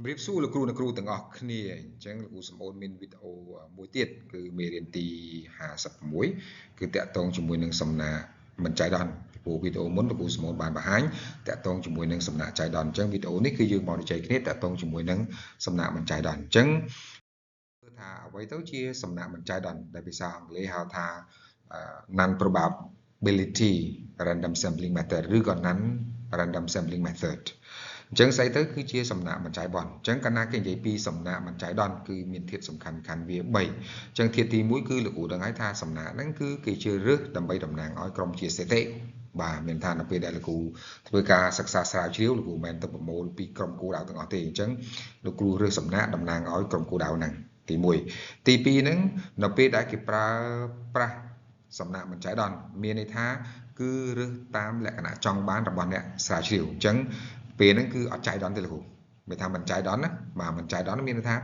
រៀបសួរលោកគ្រូទាំងអស់គ្នាអញ្ចឹងលោកគ្រូសំអូនមានវីដេអូមួយទៀតគឺមេរៀនទី56គឺតាក់ទងជាមួយនឹងសំណាក់មិនចៃដន្យពីវីដេអូមុនលោកគ្រូសំអូនបានបង្ហាញតាក់ទងជាមួយនឹងសំណាក់ចៃដន្យអញ្ចឹងវីដេអូនេះគឺយើងមកនិយាយគ្នាតាក់ទងជាមួយនឹងសំណាក់មិនចៃដន្យអញ្ចឹងគឺថាអ្វីទៅជាសំណាក់មិនចៃដន្យដែលភាសាអង់គ្លេសហៅថា non probability random sampling method ឬក៏ non random sampling method អញ្ចឹងស្អីទៅគឺជាសំណាក់មិនចៃដន្យអញ្ចឹងកាលណាគេនិយាយពីសំណាក់មិនចៃដន្យគឺមានធាតុសំខាន់វា3អញ្ចឹងធាតុទី1គឺលោកគ្រូដឹងហើយថាសំណាក់ហ្នឹងគឺគេជ្រើសរើសដើម្បីតំណាងឲ្យក្រុមជាស្ថិតិបាទមានថានៅពេលដែលលោកគ្រូធ្វើការសិក្សាស្រាវជ្រាវលោកគ្រូមិនមែនទៅប្រមូលពីក្រុមគោលដៅទាំងអស់ទេអញ្ចឹងលោកគ្រូរើសសំណាក់តំណាងឲ្យក្រុមគោលដៅហ្នឹងទី1ទី2ហ្នឹងនៅពេលដែលគេប្រើប្រាស់សំណាក់មិនចៃដន្យមានន័យថាគឺរើសតាមលក្ខណៈចង់បានរបស់អ្នកស្រាវជ្រាវអញ្ចឹងពេលហ្នឹងគឺអត់ចៃដន្យទេលោកគ្រូមិនថាមិនចៃដន្យណាបាទមិនចៃដន្យមានន័យថា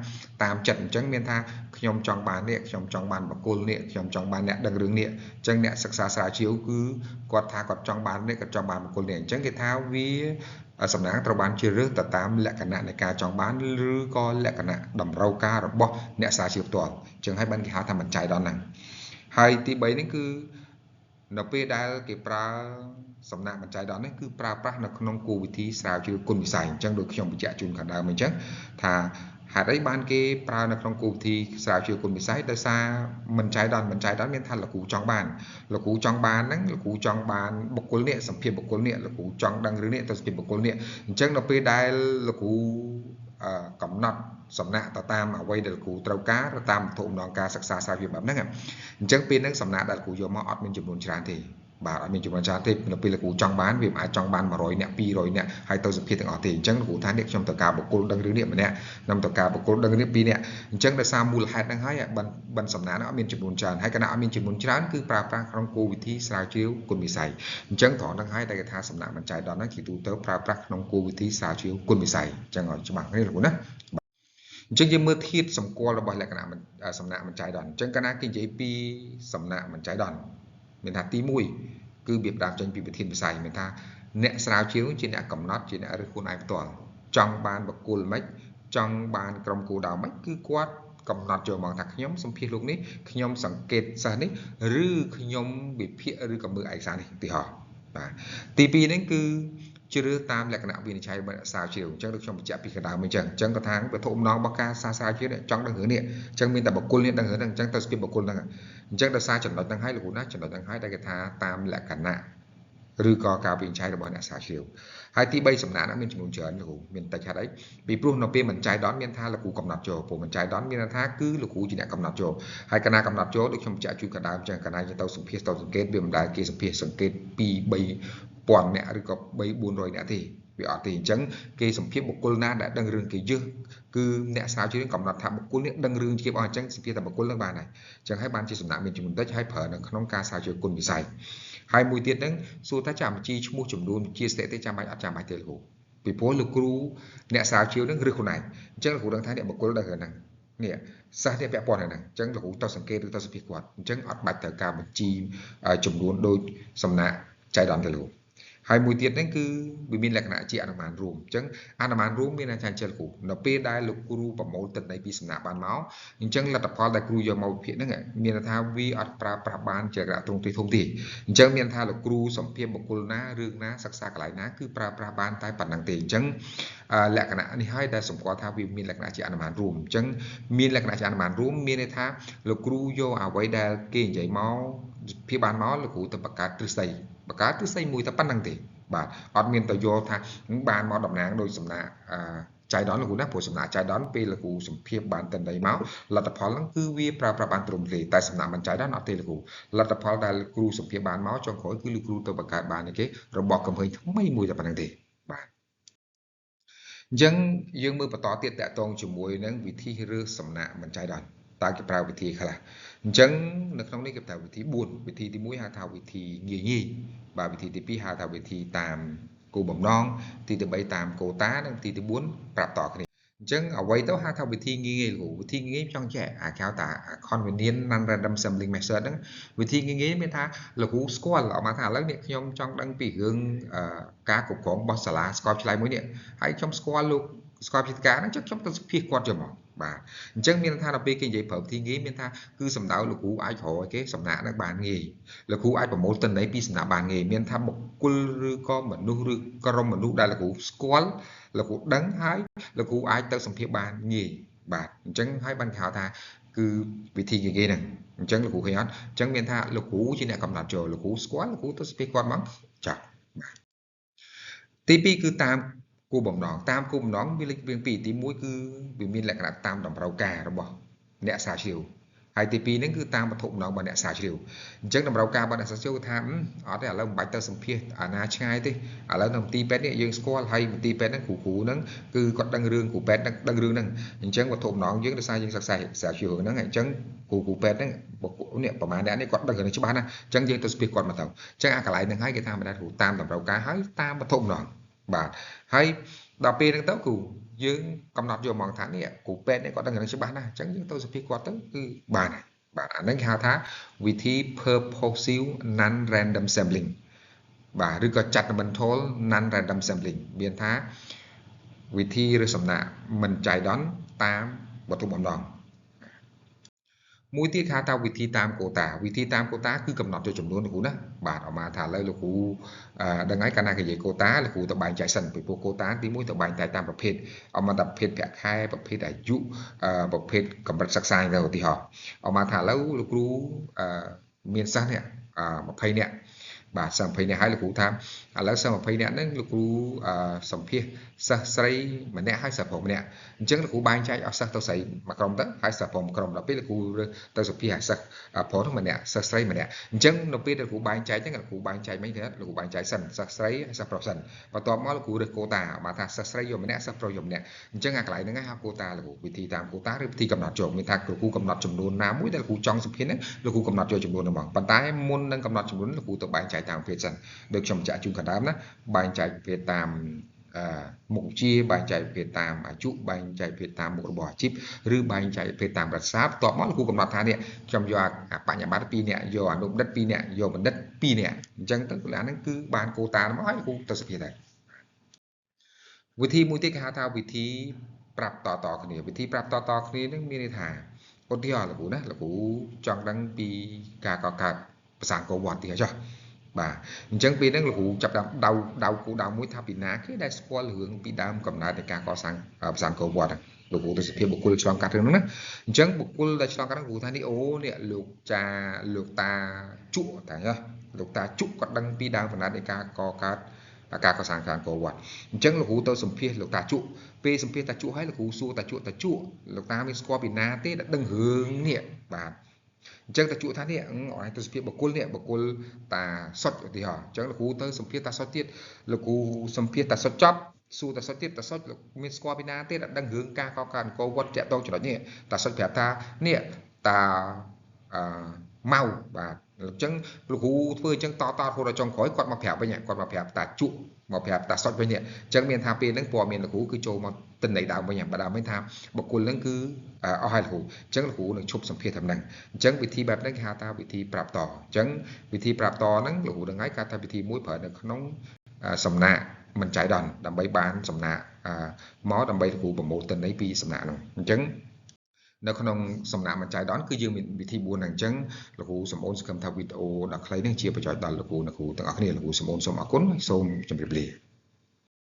តាមចិត្តអញ្ចឹងមានថាខ្ញុំចង់បាននេះខ្ញុំចង់បានបកគលនេះខ្ញុំចង់បានអ្នកដឹងរឿងនេះអញ្ចឹងអ្នកសិក្សាស្រាវជ្រាវគឺគាត់ថាគាត់ចង់បាននេះគាត់ចង់បានបកគលនេះអញ្ចឹងគេថាវាសំណាងត្រូវបានជ្រើសរើសទៅតាមលក្ខណៈនៃការចង់បានឬក៏លក្ខណៈតម្រូវការរបស់អ្នកស្រាវជ្រាវផ្ទាល់អញ្ចឹងហើយបានគេហៅថាមិនចៃដន្យហ្នឹងហើយទី3នេះគឺនៅពេលដែលគេប្រើសំណាក់មិនចៃដន្យនេះគឺប្រើប្រាស់នៅក្នុងគោលវិធីស្រាវជ្រាវគុណវិស័យអញ្ចឹងដូចខ្ញុំបញ្ជាក់ជូនខាងដើមអញ្ចឹងថាហេតុអីបានគេប្រើនៅក្នុងគោលវិធីស្រាវជ្រាវគុណវិស័យដោយសារមិនចៃដន្យមានថាលោកគ្រូចង់បានលោកគ្រូចង់បានហ្នឹងលោកគ្រូចង់បានបុគ្គលនេះសម្ភារបុគ្គលនេះលោកគ្រូចង់ដឹងរឿងនេះទៅសម្ភារបុគ្គលនេះអញ្ចឹងនៅពេលដែលលោកគ្រូកំណត់សំណាក់ទៅតាមអ្វីដែលលោកគ្រូត្រូវការទៅតាមវត្ថុម្ដងការសិក្សាស្រាវជ្រាវបែបហ្នឹងអញ្ចឹងពេលហ្នឹងសំណាក់ដែលលោកគ្រូយកមកអត់មានចំនួនច្រើនទេបាទអត់មានចំនួនច្រើនទេនៅពេលលោកគ្រូចង់បានវាមិនអាចចង់បាន100នាក់200នាក់ហើយទៅសម្ភារទាំងអស់ទេអញ្ចឹងលោកគ្រូថានេះខ្ញុំត្រូវការបុគ្គលដឹងរឿងនេះម្នាក់ខ្ញុំត្រូវការបុគ្គលដឹងរឿងនេះ2នាក់អញ្ចឹងដោយសារមូលហេតុហ្នឹងហើយបិណ្ឌសំណាក់ហ្នឹងអត់មានចំនួនច្រើនហើយគណៈអត់មានចំនួនច្រើនគឺប្រើប្រាស់ក្នុងគោលវិធីស្រាវជ្រាវគុណវិស័យអញ្ចឹងត្រង់ហ្នឹងហើយដែលគេថាសំណាក់មិនចៃដន្យហ្នឹងជាទូទៅប្រើប្រាស់ក្នុងគោលវិធីស្រាវជ្រាវគុណវិស័យអញ្ចឹងឲ្យច្បាស់គ្នាលោកគ្រូណាអញ្ចឹងយើងមើលធាតុសម្គាល់របស់លក្ខណៈសំណាក់មិនចៃដន្យអញ្ចឹងកាលណាគេនិយាយពីសំណាក់មិនចៃដន្យមានថាទី1គឺវាផ្ដើមចេញពីវិធានវិស័យមានថាអ្នកស្រាវជ្រាវជាអ្នកកំណត់ជាអ្នករើសខ្លួនឯងផ្ទាល់ចង់បានបកគលមិនចង់បានក្រុមគោលដៅមិនគឺគាត់កំណត់ចូលមកថាខ្ញុំសម្ភាសលោកនេះខ្ញុំសង្កេតសិស្សនេះឬខ្ញុំវិភាគឬក៏មើលឯកសារនេះឧទាហរណ៍បាទទី2នេះគឺជ្រើសតាមលក្ខណៈវិនិច្ឆ័យរបស់អ្នកស្រាវជ្រាវអញ្ចឹងដូចខ្ញុំបញ្ជាក់ពីកណ្ដាលអញ្ចឹងគាត់ថាវត្ថុអំណងរបស់ការស្រាវជ្រាវចង់ដឹងរឿងនេះអញ្ចឹងមានតែបុគ្គលនេះដឹងរឿងហ្នឹងអញ្ចឹងទៅស្គីបបុគ្គលហ្នឹងអញ្ចឹងដោយសារចំណុចហ្នឹងហើយលោកគ្រូណាចំណុចហ្នឹងហើយដែលគេថាតាមលក្ខណៈឬក៏ការវិនិច្ឆ័យរបស់អ្នកស្រាវជ្រាវហើយទី3សំណាក់ហ្នឹងមានចំនួនច្រើនលោកគ្រូមានតិចហេតុអីពីព្រោះនៅពេលមិនចៃដន្យមានថាលោកគ្រូកំណត់ចូលព្រោះមិនចៃដន្យមានថាគឺលោកគ្រូជាអ្នកកំណត់ចូលហើយកណាកំណត់ចូលដូចខ្ញុំបញ្ជាក់ជូនកណ្ដាលអញ្ចឹងកណាយើងទៅសម្ភាសទៅសង្កេតវាមិនដែលគេសម្ភាសសង្កេត2 3000នាក់ឬក៏3 400នាក់ទេវាអត់ទេអញ្ចឹងគេសម្ភាសបុគ្គលណាដែលដឹងរឿងគេយឹសគឺអ្នកស្រាវជ្រាវកំណត់ថាបុគ្គលនេះដឹងរឿងជាអស់អញ្ចឹងសម្ភាសតែបុគ្គលនឹងបានហើយអញ្ចឹងហើយបានជាសំណាក់មានចំនួនតិចហើយប្រើនៅក្នុងការស្រាវជ្រាវគុណវិស័យហើយមួយទៀតហ្នឹងសួរថាចាំបញ្ជីឈ្មោះចំនួនជាស្ថិតិចាំបាច់អត់ចាំបាច់ទេលោកគ្រូពីព្រោះលោកគ្រូអ្នកស្រាវជ្រាវហ្នឹងឬខ្លួនឯងអញ្ចឹងលោកគ្រូដឹងថាអ្នកបុគ្គលដឹងហ្នឹងនេះសិស្សនេះពាក់ព័ន្ធហ្នឹងអញ្ចឹងលោកគ្រូទៅសង្កេតឬទៅសម្ភាសគាត់អញ្ចឹងអត់បាច់ត្រូវការបញ្ជីចំនួនដូចសំណាក់ចៃដន្យទេលោកហើយមួយទៀតហ្នឹងគឺវាមានលក្ខណៈជាអនុមានរួមអញ្ចឹងអនុមានរួមមានន័យថាអញ្ចឹងលោកគ្រូនៅពេលដែលលោកគ្រូប្រមូលទិន្នន័យពីសំណាក់បានមកអញ្ចឹងលទ្ធផលដែលគ្រូយកមកវិភាគហ្នឹងមានន័យថាវាអត់ប្រើប្រាស់បានជារយៈទ្រង់ទ្រាយធំទេអញ្ចឹងមានថាលោកគ្រូសម្ភាសបុគ្គលណារឿងណាសិក្សាកន្លែងណាគឺប្រើប្រាស់បានតែប៉ុណ្្នឹងទេអញ្ចឹងលក្ខណៈនេះហើយដែលសម្គាល់ថាវាមានលក្ខណៈជាអនុមានរួមអញ្ចឹងមានលក្ខណៈជាអនុមានរួមមានន័យថាលោកគ្រូយកអ្វីដែលគេនិយាយមកភាបានមកលោកគ្រូទៅបង្កើតទ្រឹស្ដីមួយតែប៉ុណ្្នឹងទេបាទអត់មានទៅយកថាបានមកតំណាងដោយសំណាក់ចៃដន្យលោកគ្រូណាព្រោះសំណាក់ចៃដន្យពេលលោកគ្រូសម្ភាសបានទិន្នន័យមកលទ្ធផលហ្នឹងគឺវាប្រើប្រាស់បានត្រឹមត្រូវតែសំណាក់មិនចៃដន្យអត់ទេលោកគ្រូលទ្ធផលដែលគ្រូសម្ភាសបានមកចុងក្រោយគឺលោកគ្រូទៅបង្កើតបានគេរបស់កំហុសថ្មីមួយតែប៉ុណ្្នឹងទេបាទអញ្ចឹងយើងមើលបន្តទៀតតកតងជាមួយនឹងវិធីរើសសំណាក់មិនចៃដន្យតើគេប្រើវិធីខ្លះអញ្ចឹងនៅក្នុងនេះគេប្រើវិធី4វិធីទី1ហៅថាវិធីងាយបាទវិធីទី2ហៅថាវិធីតាមគោលបំណងទី3តាមកូតានិងទី4ប្រាប់តគ្នាអញ្ចឹងអ្វីទៅហៅថាវិធីងាយលោកវិធីងាយចង់ចែកហៅថា convenient non random sampling method ហ្នឹងវិធីងាយមានថាលោកគ្រូស្គាល់អត់មកថាឥឡូវនេះខ្ញុំចង់ដឹងពីរឿងការគ្រប់គ្រងរបស់សាលាស្កបឆ្លើយមួយនេះហើយខ្ញុំស្គាល់លោក ស្គាល់វិធីការហ្នឹងចឹងខ្ញុំទៅសុភាគាត់យកមកបាទអញ្ចឹងមានថាដល់ពេលគេនិយាយប្រើវិធីងាយមានថាគឺសំដៅលោកគ្រូអាចរកគេសំណាក់ហ្នឹងបានងាយលោកគ្រូអាចប្រមូលទិន្នន័យពីសំណាក់បានងាយមានថាបុគ្គលឬក៏មនុស្សឬក្រុមមនុស្សដែលលោកគ្រូស្គាល់លោកគ្រូដឹងហើយលោកគ្រូអាចទៅសម្ភាសបានងាយបាទអញ្ចឹងហើយបានគេហៅថាគឺវិធីគេហ្នឹងអញ្ចឹងលោកគ្រូឃើញអត់អញ្ចឹងមានថាលោកគ្រូជាអ្នកកំណត់ចូលលោកគ្រូស្គាល់លោកគ្រូទៅសម្ភាសគាត់មកចា៎បាទទី2គឺតាមគោលបំណងតាមគោលបំណងវាលេខពីរទី1គឺវាមានលក្ខណៈតាមតម្រូវការរបស់អ្នកស្រាវជ្រាវហើយទី2ហ្នឹងគឺតាមវត្ថុបំណងរបស់អ្នកស្រាវជ្រាវអញ្ចឹងតម្រូវការរបស់អ្នកស្រាវជ្រាវថាអត់ទេឥឡូវមិនបាច់ទៅសម្ភាសអាណាឆ្ងាយទេឥឡូវនៅមន្ទីរពេទ្យនេះយើងស្គាល់ហើយមន្ទីរពេទ្យហ្នឹងគ្រូហ្នឹងគឺគាត់ដឹងរឿងគ្រូពេទ្យដឹងរឿងហ្នឹងអញ្ចឹងវត្ថុបំណងយើងដោយសារយើងសិក្សាស្រាវជ្រាវហ្នឹងអញ្ចឹងគ្រូពេទ្យហ្នឹងនេះប្រហែលអ្នកនេះគាត់ដឹងរឿងច្បាស់ណាស់អញ្ចឹងយើងទៅសម្ភាសគាត់មកទៅអញ្ចឹងអាកន្លែងហ្នឹងហើយគេថាមិនដែរគ្រូតាមតម្រូវការហើយតាមវត្ថុបំណងបាទហើយដល់ពេលហ្នឹងទៅគ្រូយើងកំណត់យកមកថានេះគ្រូពេទ្យនេះគាត់ដឹងរឿងច្បាស់ណាស់អញ្ចឹងយើងទៅសម្ភាសគាត់ទៅគឺបានហើយបាទអាហ្នឹងគេហៅថាវិធី purposive non random sampling បាទឬក៏ judgmental non random sampling មានថាវិធីឬសំណាក់មិនចៃដន្យតាមវត្ថុបំណងមួយទៀតគេហៅថាវិធីតាមកូតាវិធីតាមកូតាគឺកំណត់យកចំនួនលោកគ្រូណាបាទអមថាឥឡូវលោកគ្រូដឹងហើយកាលណាគេនិយាយកូតាលោកគ្រូទៅបែងចែកសិនពីព្រោះកូតាទី1ទៅបែងចែកតាមប្រភេទអមថាប្រភេទប្រាក់ខែប្រភេទអាយុប្រភេទកម្រិតសិក្សាទៅឧទាហរណ៍អមថាឥឡូវលោកគ្រូមានសិស្សនេះ20នាក់បាទសិស្ស20នាក់ហើយលោកគ្រូថាឥឡូវសិស្ស20នាក់ហ្នឹងលោកគ្រូសម្ភាសសិស្សស្រីម្នាក់ហើយសិស្សប្រុសម្នាក់អញ្ចឹងលោកគ្រូបែងចែកឲ្យសិស្សទៅស្រីមួយក្រុមទៅហើយសិស្សប្រុសមួយក្រុមដល់ពេលលោកគ្រូទៅសម្ភាសឲ្យសិស្សប្រុសម្នាក់សិស្សស្រីម្នាក់អញ្ចឹងនៅពេលដែលលោកគ្រូបែងចែកហ្នឹងលោកគ្រូបែងចែកមិនទេលោកគ្រូបែងចែកសិនសិស្សស្រីហើយសិស្សប្រុសសិនបន្ទាប់មកលោកគ្រូរើសកូតាមកថាសិស្សស្រីយកម្នាក់សិស្សប្រុសយកម្នាក់អញ្ចឹងអាកន្លែងហ្នឹងហៅកូតាលោកគ្រូវិធីតាមកូតាឬវិធីកំណត់យកមានថាលោកគ្រូកំណត់ចំនួនណាមួយដែលលោកគ្រូចង់សម្ភាសហ្នឹងលោកគ្រូកំណត់យកចំនួនហ្នឹងមកប៉ុន្តែមុននឹងកំណត់ចំនួនលោកគ្រូទៅបែងចែកតាមប្រភេទសិនដូចខ្ញុំបញ្ជាក់ជូនខាងដើមណាបែងចែកប្រភេទតាមមុខជាបែងចែកប្រភេទតាមអាយុបែងចែកប្រភេទតាមមុខរបរអាជីពឬបែងចែកប្រភេទតាមរដ្ឋសាស្ត្របន្ទាប់មកលោកគ្រូកំណត់ថានេះខ្ញុំយកបញ្ញត្តិ2នាក់យកអនុបណ្ឌិត2នាក់យកបណ្ឌិត2នាក់អញ្ចឹងទៅកន្លែងហ្នឹងគឺបានកូតាមកហើយលោកគ្រូទៅសម្ភាសដែរវិធីមួយទៀតគេហៅថាវិធីប្រាប់តគ្នាវិធីប្រាប់តគ្នាហ្នឹងមានន័យថាឧទាហរណ៍លោកគ្រូណាលោកគ្រូចង់ដឹងពីការកកើតប្រសាទកោវត្តទីហ៎ចុះបាទអញ្ចឹងពេលហ្នឹងលោកគ្រូចាប់ដាក់ដៅគូដៅមួយថាពីណាគេដែលស្គាល់រឿងពីដើមកំណើតនៃការកសាងប្រសាទកោវត្តលោកគ្រូទៅសភាបុគ្គលឆ្លងកាត់រឿងហ្នឹងណាអញ្ចឹងបុគ្គលដែលឆ្លងកាត់ហ្នឹងគ្រូថានេះអូនេះលោកតាជក់តាលោកតាជក់គាត់ដឹងពីដើមកំណើតនៃការកសាងខាងកោវត្តអញ្ចឹងលោកគ្រូទៅសម្ភាសលោកតាជក់ពេលសម្ភាសតាជក់ហើយលោកគ្រូសួរតាជក់លោកតាមានស្គាល់ពីណាទេដែលដឹងរឿងនេះបាទអញ្ចឹងតាជក់ថានេះឲ្យទៅសម្ភាសបុគ្គលនេះបុគ្គលតាសុចឧទាហរណ៍អញ្ចឹងលោកគ្រូទៅសម្ភាសតាសុចទៀតលោកគ្រូសម្ភាសតាសុចចប់សួរតាសុចទៀតតាសុចលោកមានស្គាល់ពីណាទេដែលដឹងរឿងការកកើតអង្គរវត្តតាក់ទងចំណុចនេះតាសុចប្រាប់ថានេះតាម៉ៅបាទអញ្ចឹងលោកគ្រូធ្វើអញ្ចឹងតរហូតដល់ចុងក្រោយគាត់មកប្រាប់វិញគាត់មកប្រាប់តាជក់មកប្រាប់តាសុចវិញអញ្ចឹងមានថាពេលហ្នឹងព័ត៌មានលោកគ្រូគឺចូលមកទិន្នន័យដើមវិញបើដើមវិញថាបុគ្គលហ្នឹងគឺអស់ហើយលោកគ្រូអញ្ចឹងលោកគ្រូនឹងឈប់សម្ភាសតាមហ្នឹងអញ្ចឹងវិធីបែបហ្នឹងគេហៅថាវិធីប្រាប់តអញ្ចឹងវិធីប្រាប់តហ្នឹងលោកគ្រូដឹងហើយគេថាវិធីមួយប្រើនៅក្នុងសំណាក់មិនចៃដន្យដើម្បីបានសំណាក់មកដើម្បីលោកគ្រូប្រមូលទិន្នន័យពីសំណាក់ហ្នឹងអញ្ចឹងនៅក្នុងសំណាក់មិនចៃដន្យគឺយើងមានវិធី4ហ្នឹងអញ្ចឹងលោកគ្រូសូមអូនសង្ឃឹមថាវីដេអូដ៏ខ្លីនេះជាប្រយោជន៍ដល់លោកគ្រូទាំងអស់គ្នាលោកគ្រូសូមអូនសូមអរគុណសូមជម្រាបលា